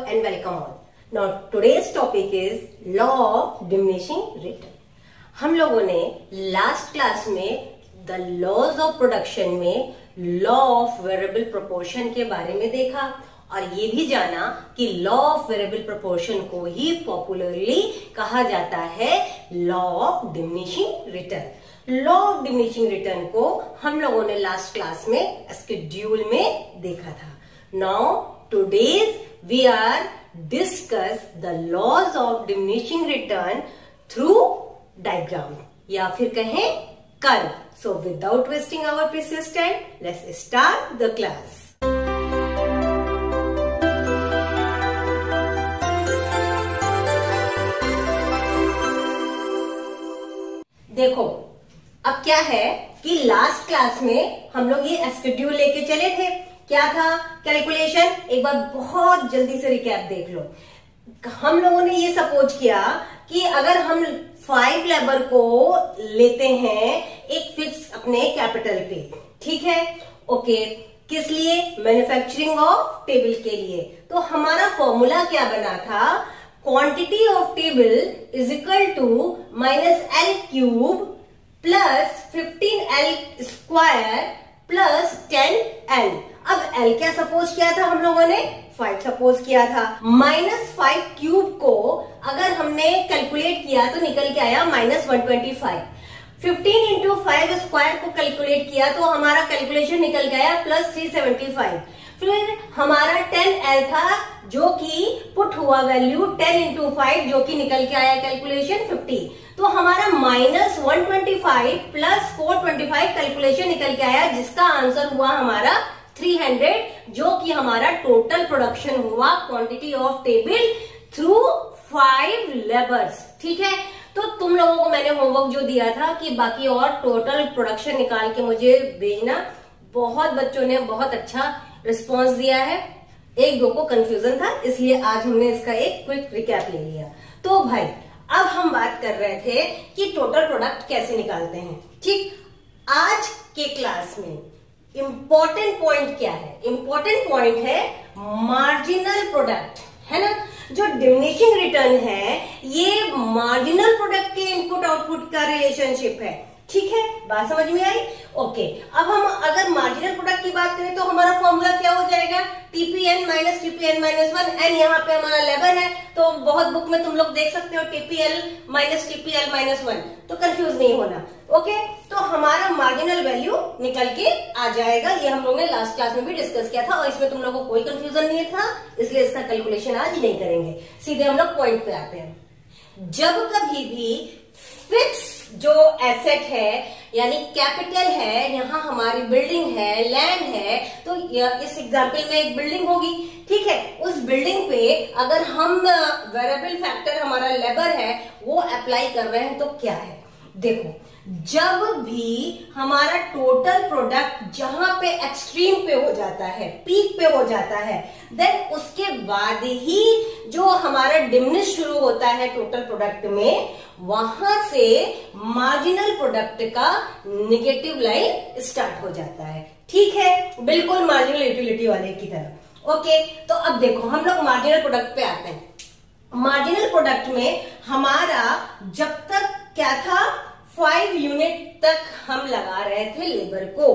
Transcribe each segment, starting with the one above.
and welcome all. Now today's topic is law of diminishing return. हम लोगों ने last class में the laws of production में law of variable proportion के बारे में देखा और ये भी जाना कि लॉ ऑफ वेरिएबल प्रोपोर्शन को ही पॉपुलरली कहा जाता है law of diminishing return. Law of diminishing return को हम लोगों ने लास्ट क्लास में स्केड्यूल में देखा था। Now today's we are discuss the laws of diminishing return through diagram या फिर कहें curve. So without wasting our precious time, let's start the class. देखो अब क्या है कि लास्ट क्लास में हम लोग ये स्केड्यूल लेके चले थे। क्या था कैलकुलेशन, एक बार बहुत जल्दी से रिकैप देख लो। हम लोगों ने ये सपोज किया कि अगर हम 5 लेबर को लेते हैं एक फिक्स अपने कैपिटल पे, ठीक है, ओके, किस लिए? मैन्युफैक्चरिंग ऑफ टेबल के लिए। तो हमारा फॉर्मूला क्या बना था? Quantity of table is equal to -L cube plus 15L square plus 10L। अब L क्या सपोज किया था हम लोगों ने? 5 सपोज किया था। -5 क्यूब को अगर हमने कैलकुलेट किया तो निकल के आया -125। 15 इंटू 5 स्क्वायर को कैलकुलेट किया तो हमारा कैलकुलेशन निकल गया +375। फिर हमारा 10L था जो कि पुट हुआ वैल्यू 10 इंटू 5 जो कि निकल के आया कैलकुलेशन 50। तो हमारा -125 प्लस 425 कैलकुलेशन निकल के आया जिसका आंसर हुआ हमारा 300, जो कि हमारा टोटल प्रोडक्शन हुआ quantity of table through 5 labours. ठीक है, तो तुम लोगों को मैंने होमवर्क जो दिया था कि बाकी और टोटल प्रोडक्शन निकाल के मुझे भेजना। बहुत बच्चों ने बहुत अच्छा रिस्पॉन्स दिया है। एक दो को कंफ्यूजन था, इसलिए आज हमने इसका एक क्विक रिकैप ले लिया। तो भाई अब हम बात कर रहे थे कि टोटल प्रोडक्ट कैसे निकालते हैं। ठीक, आज के क्लास में इंपॉर्टेंट पॉइंट क्या है? इंपॉर्टेंट पॉइंट है मार्जिनल प्रोडक्ट, है ना। जो डिमिनिशिंग रिटर्न है ये मार्जिनल प्रोडक्ट के इनपुट आउटपुट का रिलेशनशिप है। ठीक है, बात समझ में आई? ओके, अब हम अगर मार्जिनल प्रोडक्ट की बात करें तो हमारा फॉर्मूला क्या हो जाएगा? TPN minus TPN minus 1। And यहाँ पे हमारा लेबर है तो बहुत बुक में तुम लोग देख सकते हो TPL माइनस TPL माइनस 1, तो कंफ्यूज नहीं होना। ओके, तो हमारा मार्जिनल वैल्यू निकल के आ जाएगा। ये हम लोग ने लास्ट क्लास में भी डिस्कस किया था और इसमें तुम लोगों को कोई कंफ्यूजन नहीं था, इसलिए इसका कैलकुलेशन आज नहीं करेंगे। सीधे हम लोग पॉइंट पे आते हैं। जब कभी भी फिक्स जो एसेट है यानी कैपिटल है, यहाँ हमारी बिल्डिंग है, लैंड है, तो इस एग्जाम्पल में एक बिल्डिंग होगी। ठीक है, उस बिल्डिंग पे अगर हम वेरिएबल फैक्टर हमारा लेबर है वो अप्लाई कर रहे हैं तो क्या है? देखो, जब भी हमारा टोटल प्रोडक्ट जहां पे एक्सट्रीम पे हो जाता है, पीक पे हो जाता है, देन उसके बाद ही जो हमारा डिमिनिश शुरू होता है टोटल प्रोडक्ट में, वहां से मार्जिनल प्रोडक्ट का नेगेटिव लाइन स्टार्ट हो जाता है। ठीक है, बिल्कुल मार्जिनल यूटिलिटी वाले की तरह। ओके, तो अब देखो हम लोग मार्जिनल प्रोडक्ट पे आते हैं। मार्जिनल प्रोडक्ट में हमारा जब तक क्या था, 5 यूनिट तक हम लगा रहे थे लेबर को,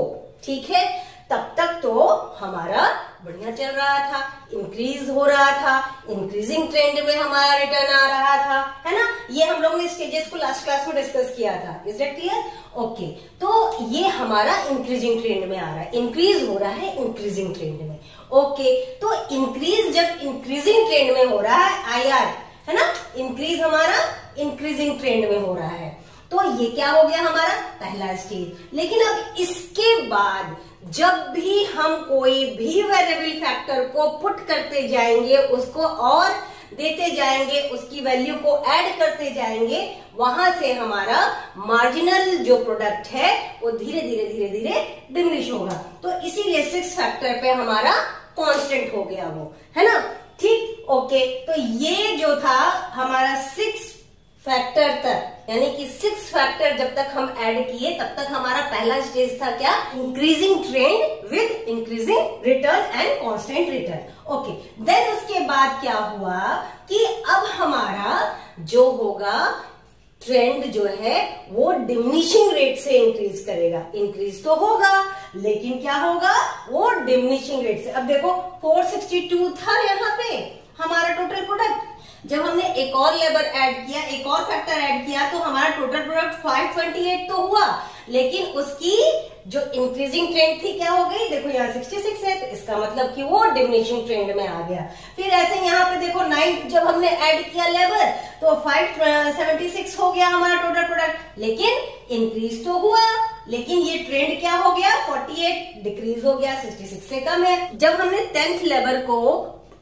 ठीक है, तब तक तो हमारा बढ़िया चल रहा था, इंक्रीज हो रहा था, इंक्रीजिंग ट्रेंड में हमारा रिटर्न आ रहा था, है ना। ये हम लोग ने स्टेजेस को लास्ट क्लास में डिस्कस किया था। Is that clear? ओके, तो ये हमारा इंक्रीजिंग ट्रेंड में आ रहा है, इंक्रीज हो रहा है इंक्रीजिंग ट्रेंड में। ओके, तो इंक्रीज जब इंक्रीजिंग ट्रेंड में हो रहा है, IR, है ना, इंक्रीज हमारा इंक्रीजिंग ट्रेंड में हो रहा है, तो ये क्या हो गया हमारा पहला स्टेज। लेकिन अब इसके बाद जब भी हम कोई भी वेरिएबल फैक्टर को पुट करते जाएंगे, उसको और देते जाएंगे, उसकी वैल्यू को ऐड करते जाएंगे, वहां से हमारा मार्जिनल जो प्रोडक्ट है वो धीरे धीरे धीरे धीरे डिमिनिश होगा। तो इसीलिए 6 फैक्टर पे हमारा कांस्टेंट हो गया वो, है ना। ठीक, ओके, तो ये जो था हमारा 6 फैक्टर तक यानी कि 6 फैक्टर जब तक हम ऐड किए तब तक हमारा पहला स्टेज था क्या, increasing trend with increasing return and constant return. Okay, then उसके बाद क्या हुआ कि अब हमारा जो होगा ट्रेंड जो है वो डिमिनिशिंग रेट से इंक्रीज करेगा। इंक्रीज तो होगा लेकिन क्या होगा, वो डिमिनिशिंग रेट से। अब देखो 462 था यहाँ पे हमारा टोटल प्रोडक्ट, जब हमने एक और लेबर ऐड किया, एक और फैक्टर ऐड किया तो हमारा टोटल प्रोडक्ट 528 तो हुआ, लेकिन उसकी जो इंक्रीजिंग ट्रेंड थी क्या हो गई, देखो यहाँ 66 है, तो इसका मतलब कि वो डिमिनिशिंग ट्रेंड में आ गया। फिर ऐसे यहाँ पे देखो 9 जब हमने ऐड किया लेबर तो 576 हो गया हमारा टोटल प्रोडक्ट, लेकिन इंक्रीज तो हुआ, लेकिन ये ट्रेंड क्या हो गया, 48 डिक्रीज हो गया, 66 से कम है। जब हमने 10th लेबर को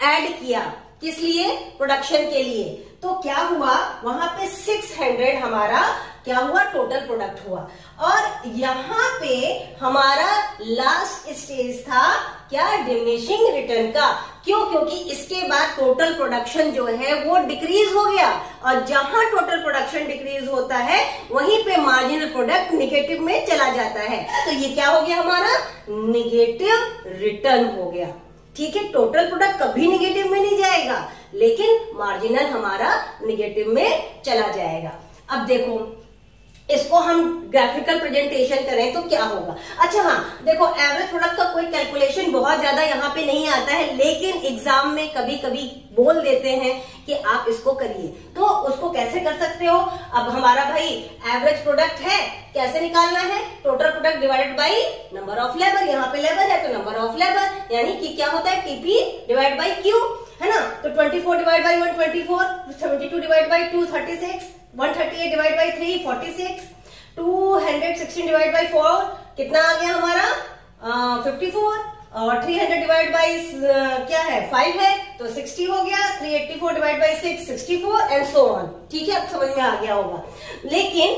ऐड किया किस लिए, प्रोडक्शन के लिए, तो क्या हुआ वहां पे 600 हमारा क्या हुआ, टोटल प्रोडक्ट हुआ। और यहाँ पे हमारा लास्ट स्टेज था क्या, डिमिनिशिंग रिटर्न का। क्यों, क्योंकि इसके बाद टोटल प्रोडक्शन जो है वो डिक्रीज हो गया, और जहां टोटल प्रोडक्शन डिक्रीज होता है वहीं पे मार्जिनल प्रोडक्ट निगेटिव में चला जाता है, तो ये क्या हो गया हमारा, निगेटिव रिटर्न हो गया। ठीक है, टोटल प्रोडक्ट कभी निगेटिव में नहीं जाएगा, लेकिन मार्जिनल हमारा निगेटिव में चला जाएगा। अब देखो इसको हम ग्राफिकल प्रेजेंटेशन करें तो क्या होगा। अच्छा हाँ, देखो एवरेज प्रोडक्ट का कोई कैलकुलेशन बहुत ज्यादा यहाँ पे नहीं आता है, लेकिन एग्जाम में कभी कभी बोल देते हैं कि आप इसको करिए, तो उसको कैसे कर सकते हो। अब हमारा भाई एवरेज प्रोडक्ट है, कैसे निकालना है, total product divided by number of labour, यहाँ पे लेबर है तो नंबर ऑफ लेबर, यानी कि क्या होता है टीपी डिवाइड बाई क्यू, है ना। तो 24 divide by 124, 72 divide by 2 36, 138 divide by 3 46, 216 divide by 4 कितना आ गया हमारा 54, और 300 डिवाइड बाई क्या है 5 है तो 60 हो गया, 384 divide by 6 64 and so on. ठीक है, अब समझ में आ गया होगा। लेकिन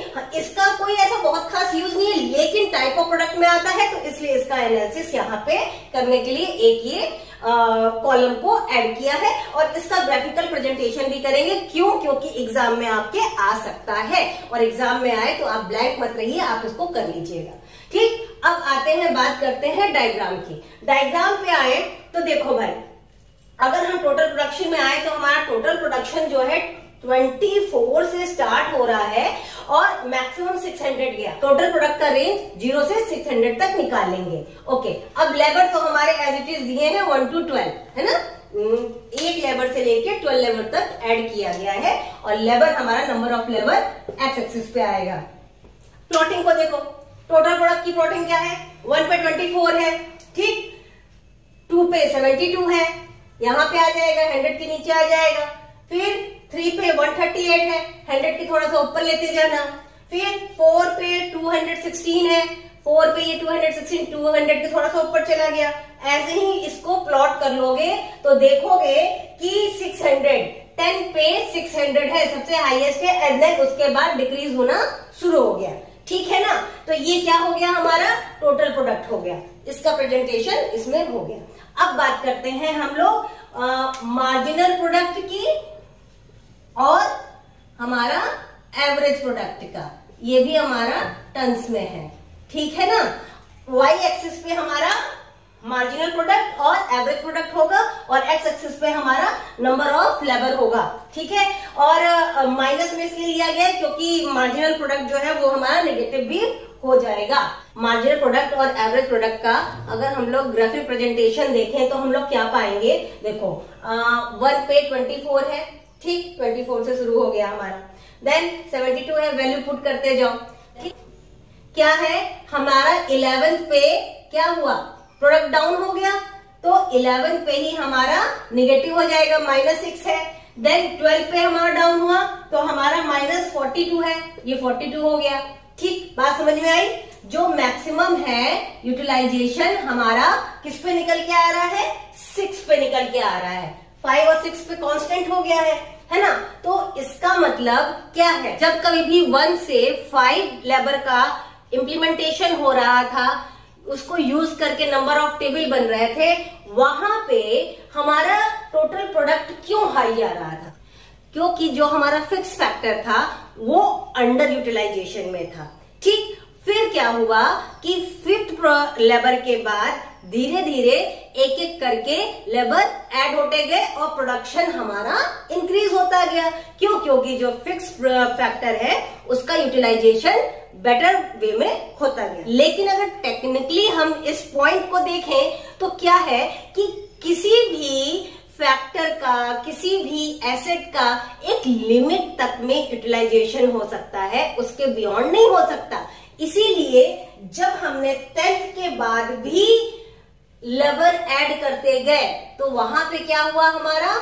इसका कोई ऐसा बहुत खास यूज नहीं है, लेकिन टाइप ऑफ प्रोडक्ट में आता है तो इसलिए इसका एनालिसिस यहाँ पे करने के लिए एक ये कॉलम को ऐड किया है, और इसका ग्राफिकल प्रेजेंटेशन भी करेंगे। क्यों, क्योंकि एग्जाम में आपके आ सकता है, और एग्जाम में आए तो आप ब्लैंक मत रहिए, आप इसको कर लीजिएगा। ठीक, अब आते हैं, बात करते हैं डायग्राम की। डायग्राम पे आए तो देखो भाई, अगर हम टोटल प्रोडक्शन में आए तो हमारा टोटल प्रोडक्शन जो है 24 से स्टार्ट हो रहा है और मैक्सिमम 600 गया। टोटल प्रोडक्ट का रेंज 0 से 600 तक निकालेंगे। ओके, अब लेबर तो हमारे एज इट इज दिए हैं 1 to 12, है ना, 8 लेबर से लेके 12 लेबर तक ऐड किया गया है, और लेबर हमारा number of labour x axis पे आएगा। प्लॉटिंग को देखो, टोटल प्रोडक्ट की प्लॉटिंग क्या है, 1 पे 24 है, ठीक, 2 पे 72 है, यहाँ पे आ जाएगा 100 के नीचे आ जाएगा, फिर 3 पे 138 है, 100 के थोड़ा सा ऊपर लेते जाना, फिर 4 पे 216 है, 4 पे ये 216 200 के थोड़ा सा ऊपर चला गया। ऐसे ही इसको प्लॉट कर लोगे तो देखोगे कि 600 10 पे 600 है, सबसे हाईएस्ट है, एंड देन उसके बाद डिक्रीज होना शुरू हो गया। ठीक है ना, तो ये क्या हो गया हमारा टोटल प्रोडक्ट हो गया, इसका प्रेजेंटेशन इसमें हो गया। अब बात करते हैं हम लोग मार्जिनल प्रोडक्ट की और हमारा एवरेज प्रोडक्ट का, ये भी हमारा टन्स में है। ठीक है ना, वाई एक्सिस पे हमारा मार्जिनल प्रोडक्ट और एवरेज प्रोडक्ट होगा, और एक्स एक्सिस पे हमारा नंबर ऑफ लेबर होगा। ठीक है, और माइनस में इसलिए लिया गया क्योंकि मार्जिनल प्रोडक्ट जो है वो हमारा नेगेटिव भी हो जाएगा। मार्जिनल प्रोडक्ट और एवरेज प्रोडक्ट का अगर हम लोग ग्राफिक प्रेजेंटेशन देखें तो हम लोग क्या पाएंगे, देखो 1 पे 24 है, ठीक, 24 से शुरू हो गया हमारा, देन 72 है, वैल्यू पुट करते जाओ। ठीक, क्या है हमारा 11th पे क्या हुआ, प्रोडक्ट डाउन हो गया, तो 11 पे ही हमारा निगेटिव हो जाएगा, -6 है। देन 12 पे हमारा डाउन हुआ तो हमारा -42 है, ये 42 हो गया। ठीक, बात समझ में आई। जो मैक्सिमम है यूटिलाइजेशन हमारा किस पे निकल के आ रहा है, 6 पे निकल के आ रहा है, 5 और 6 पे कांस्टेंट हो गया है ना। तो इसका मतलब क्या है, जब कभी भी 1 से 5 लेबर का इम्प्लीमेंटेशन हो रहा था, उसको यूज करके नंबर ऑफ टेबल बन रहे थे, वहां पे हमारा टोटल प्रोडक्ट क्यों हाई आ रहा था, क्योंकि जो हमारा फिक्स फैक्टर था वो अंडर यूटिलाइजेशन में था। ठीक, फिर क्या हुआ कि फिफ्थ लेबर के बाद धीरे धीरे एक एक करके लेबर ऐड होते गए और प्रोडक्शन हमारा इंक्रीज होता गया। क्यों? क्योंकि जो फिक्स फैक्टर है उसका यूटिलाइजेशन बेटर वे में होता गया। लेकिन अगर टेक्निकली हम इस पॉइंट को देखें तो क्या है कि किसी भी फैक्टर का, किसी भी एसेट का एक लिमिट तक में यूटिलाइजेशन हो सकता है, उसके बियॉन्ड नहीं हो सकता। इसीलिए जब हमने 10th के बाद भी लेबर ऐड करते गए तो वहां पे क्या हुआ, हमारा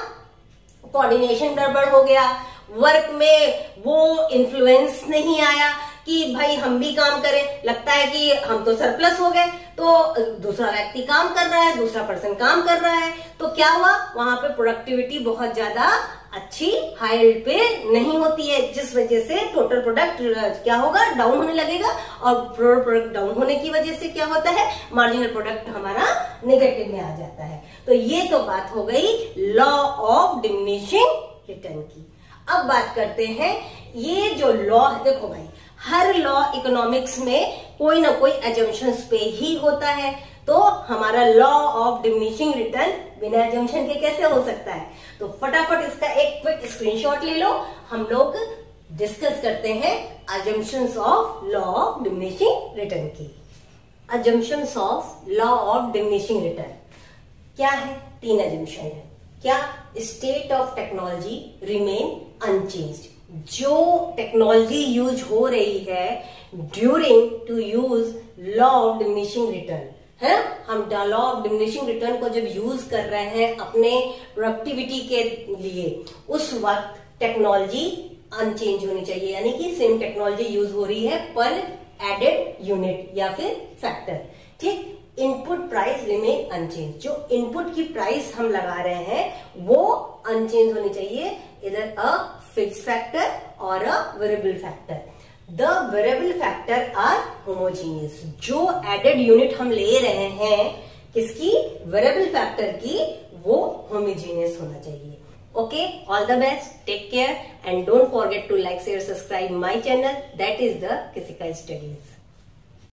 कोऑर्डिनेशन गड़बड़ हो गया, वर्क में वो इन्फ्लुएंस नहीं आया कि भाई हम भी काम करें। लगता है कि हम तो सरप्लस हो गए, तो दूसरा व्यक्ति काम कर रहा है, दूसरा पर्सन काम कर रहा है, तो क्या हुआ, वहां पे प्रोडक्टिविटी बहुत ज्यादा अच्छी हाई पे नहीं होती है, जिस वजह से टोटल प्रोडक्ट क्या होगा, डाउन होने लगेगा। और प्रोडक्ट डाउन होने की वजह से क्या होता है, मार्जिनल प्रोडक्ट हमारा नेगेटिव में आ जाता है। तो ये तो बात हो गई लॉ ऑफ डिमिनिशिंग रिटर्न की। अब बात करते हैं ये जो लॉ है, देखो भाई हर लॉ इकोनॉमिक्स में कोई ना कोई एजम्पशंस पे ही होता है, तो हमारा लॉ ऑफ डिमिनिशिंग रिटर्न बिना एजम्पशन के कैसे हो सकता है। तो फटाफट इसका एक क्विक स्क्रीनशॉट ले लो, हम लोग डिस्कस करते हैं assumptions of law of diminishing return की। Assumptions of law of diminishing return क्या है? 3 एजम्पशन है। क्या? State of technology remain unchanged, जो टेक्नोलॉजी यूज हो रही है during to use law of diminishing return है, हम लॉ ऑफ डिमिनिशिंग रिटर्न को जब यूज कर रहे हैं अपने प्रोडक्टिविटी के लिए, उस वक्त टेक्नोलॉजी अनचेंज होनी चाहिए, यानी कि सेम टेक्नोलॉजी यूज हो रही है पर एडेड यूनिट या फिर फैक्टर। ठीक, इनपुट प्राइस रिमेन अनचेंज, जो इनपुट की प्राइस हम लगा रहे हैं वो अनचेंज होनी चाहिए, इधर अ फिक्स फैक्टर और a variable factor. The variable factor are homogeneous, जो एडेड यूनिट हम ले रहे हैं किसकी, वेरिएबल फैक्टर की, वो होमोजीनियस होना चाहिए। Okay, all the best, take care and don't forget to like, share, subscribe my channel, that is the physical studies.